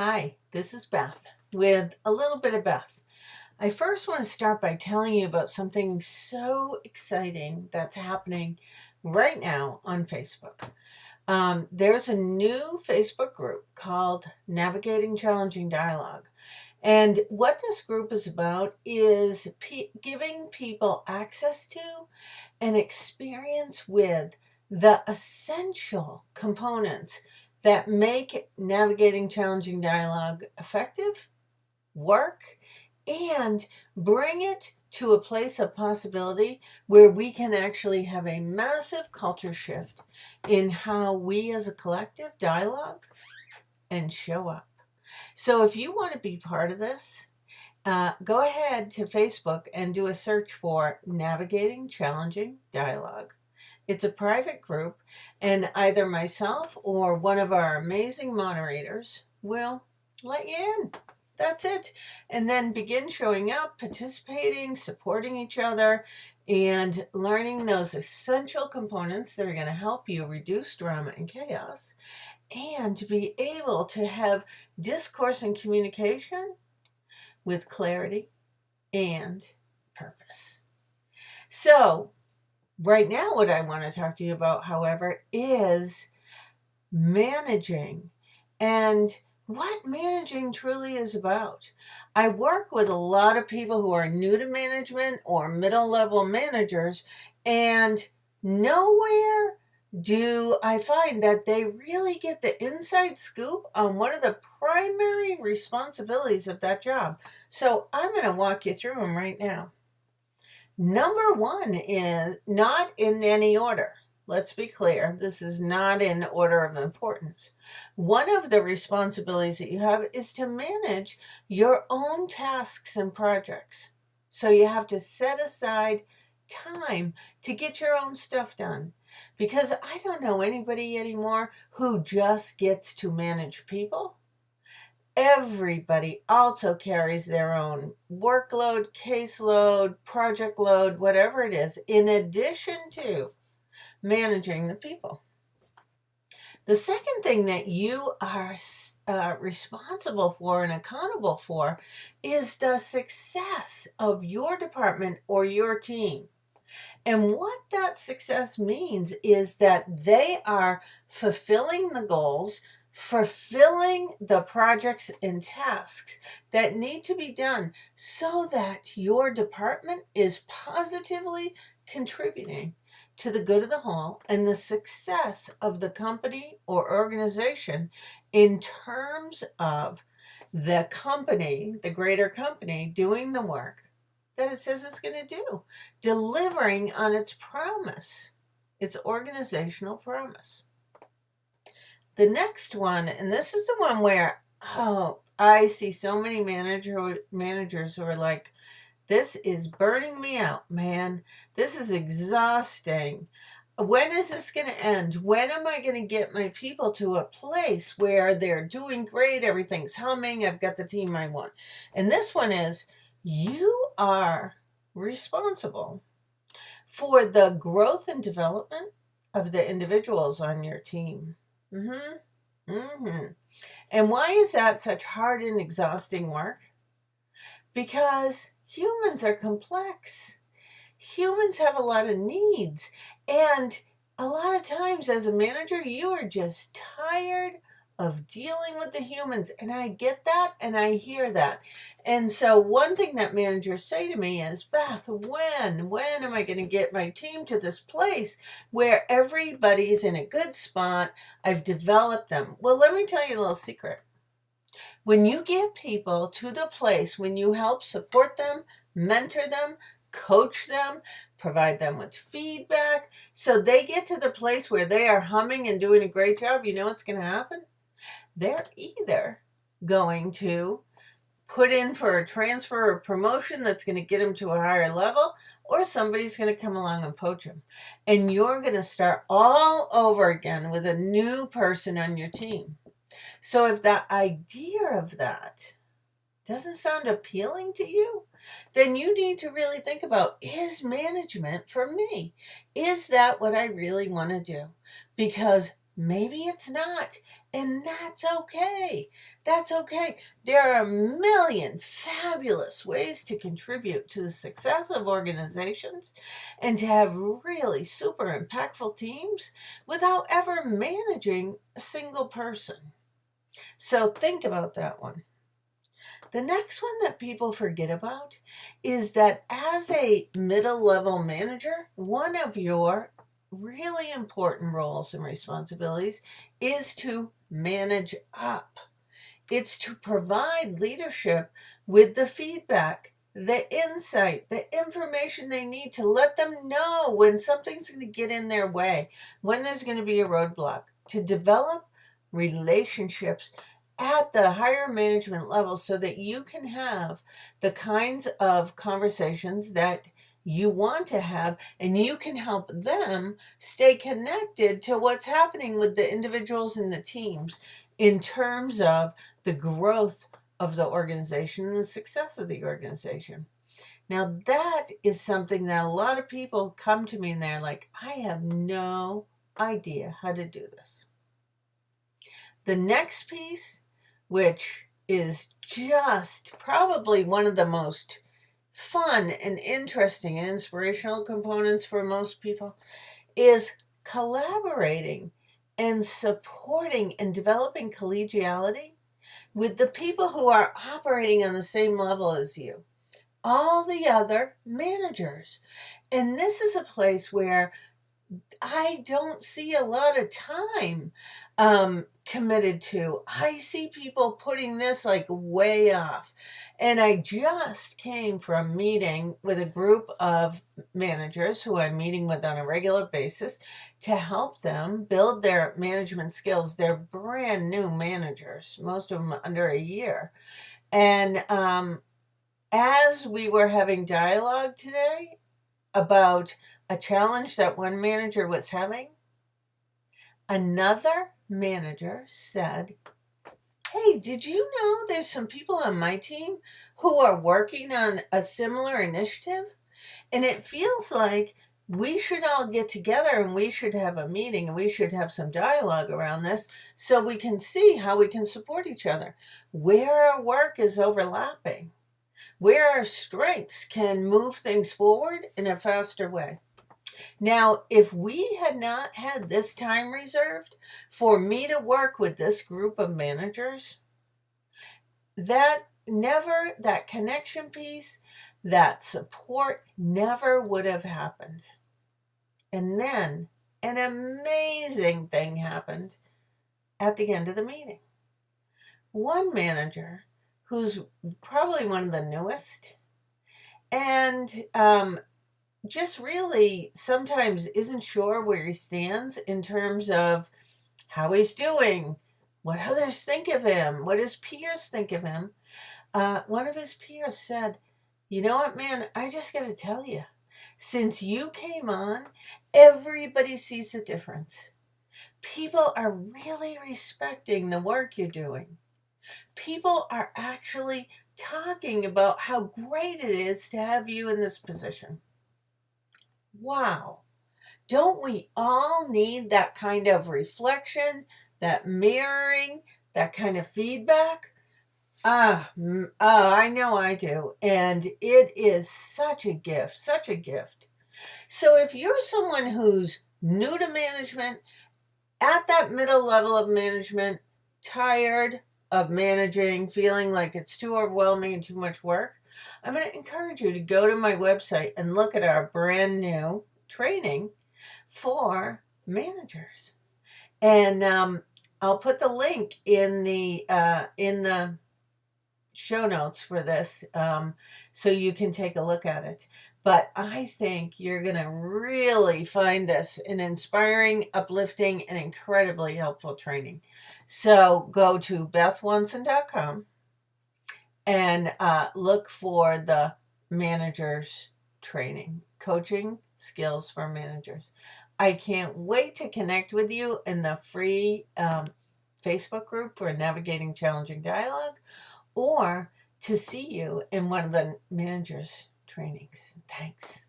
Hi, this is Beth with a little bit of Beth. I first want to start by telling you about something so exciting that's happening right now on Facebook. There's a new Facebook group called Navigating Challenging Dialogue. And what this group is about is giving people access to and experience with the essential components that make navigating challenging dialogue effective, work, and bring it to a place of possibility where we can actually have a massive culture shift in how we as a collective dialogue and show up. So if you want to be part of this, go ahead to Facebook and do a search for Navigating Challenging Dialogue. It's a private group, and either myself or one of our amazing moderators will let you in. That's it. And then begin showing up, participating, supporting each other, and learning those essential components that are going to help you reduce drama and chaos, and to be able to have discourse and communication with clarity and purpose. So, right now, what I want to talk to you about, however, is managing and what managing truly is about. I work with a lot of people who are new to management or middle-level managers, and nowhere do I find that they really get the inside scoop on one of the primary responsibilities of that job. So I'm going to walk you through them right now. Number one is not in any order. Let's be clear, this is not in order of importance. One of the responsibilities that you have is to manage your own tasks and projects. So you have to set aside time to get your own stuff done. Because I don't know anybody anymore who just gets to manage people. Everybody also carries their own workload, caseload, project load, whatever it is, in addition to managing the people. The second thing that you are responsible for and accountable for is the success of your department or your team. And what that success means is that they are fulfilling the goals, fulfilling the projects and tasks that need to be done so that your department is positively contributing to the good of the whole and the success of the company or organization in terms of the company, the greater company, doing the work that it says it's going to do, delivering on its promise, its organizational promise. The next one, and this is the one where, I see so many managers who are like, this is burning me out, man. This is exhausting. When is this going to end? When am I going to get my people to a place where they're doing great, everything's humming, I've got the team I want? And this one is, you are responsible for the growth and development of the individuals on your team. And why is that such hard and exhausting work? Because humans are complex. Humans have a lot of needs. And a lot of times as a manager, you are just tired of dealing with the humans. And I get that and I hear that. And so one thing that managers say to me is, Beth, when am I going to get my team to this place where everybody's in a good spot? I've developed them. Well, let me tell you a little secret. When you get people to the place, when you help support them, mentor them, coach them, provide them with feedback, so they get to the place where they are humming and doing a great job, you know what's going to happen? They're either going to put in for a transfer or promotion that's going to get them to a higher level, or somebody's going to come along and poach them. And you're going to start all over again with a new person on your team. So if the idea of that doesn't sound appealing to you, then you need to really think about, is management for me? Is that what I really want to do? Because maybe it's not. And that's okay. That's okay. There are a million fabulous ways to contribute to the success of organizations and to have really super impactful teams without ever managing a single person. So think about that one. The next one that people forget about is that as a middle level manager, one of your really important roles and responsibilities is to manage up. It's to provide leadership with the feedback, the insight, the information they need to let them know when something's going to get in their way, when there's going to be a roadblock, to develop relationships at the higher management level so that you can have the kinds of conversations that you want to have, and you can help them stay connected to what's happening with the individuals and the teams in terms of the growth of the organization and the success of the organization. Now, that is something that a lot of people come to me and they're like, I have no idea how to do this. The next piece, which is just probably one of the most fun and interesting and inspirational components for most people, is collaborating and supporting and developing collegiality with the people who are operating on the same level as you, all the other managers. And this is a place where I don't see a lot of time committed to. I see people putting this like way off. And I just came from meeting with a group of managers who I'm meeting with on a regular basis to help them build their management skills. They're brand new managers, most of them under a year. And as we were having dialogue today about a challenge that one manager was having, another manager said, hey, did you know there's some people on my team who are working on a similar initiative? And it feels like we should all get together and we should have a meeting and we should have some dialogue around this so we can see how we can support each other, where our work is overlapping, where our strengths can move things forward in a faster way. Now, if we had not had this time reserved for me to work with this group of managers, that connection piece, that support never would have happened. And then an amazing thing happened at the end of the meeting. One manager, who's probably one of the newest, and just really sometimes isn't sure where he stands in terms of how he's doing, what others think of him, what his peers think of him. One of his peers said, you know what, man, I just got to tell you, since you came on, everybody sees the difference. People are really respecting the work you're doing. People are actually talking about how great it is to have you in this position. Wow. Don't we all need that kind of reflection, that mirroring, that kind of feedback? I know I do. And it is such a gift, such a gift. So if you're someone who's new to management, at that middle level of management, tired of managing, feeling like it's too overwhelming and too much work, I'm going to encourage you to go to my website and look at our brand new training for managers. And I'll put the link in the show notes for this so you can take a look at it. But I think you're going to really find this an inspiring, uplifting, and incredibly helpful training. So go to bethwonson.com and look for the managers training, coaching skills for managers. I can't wait to connect with you in the free Facebook group for Navigating Challenging Dialogue, or to see you in one of the managers trainings. Thanks.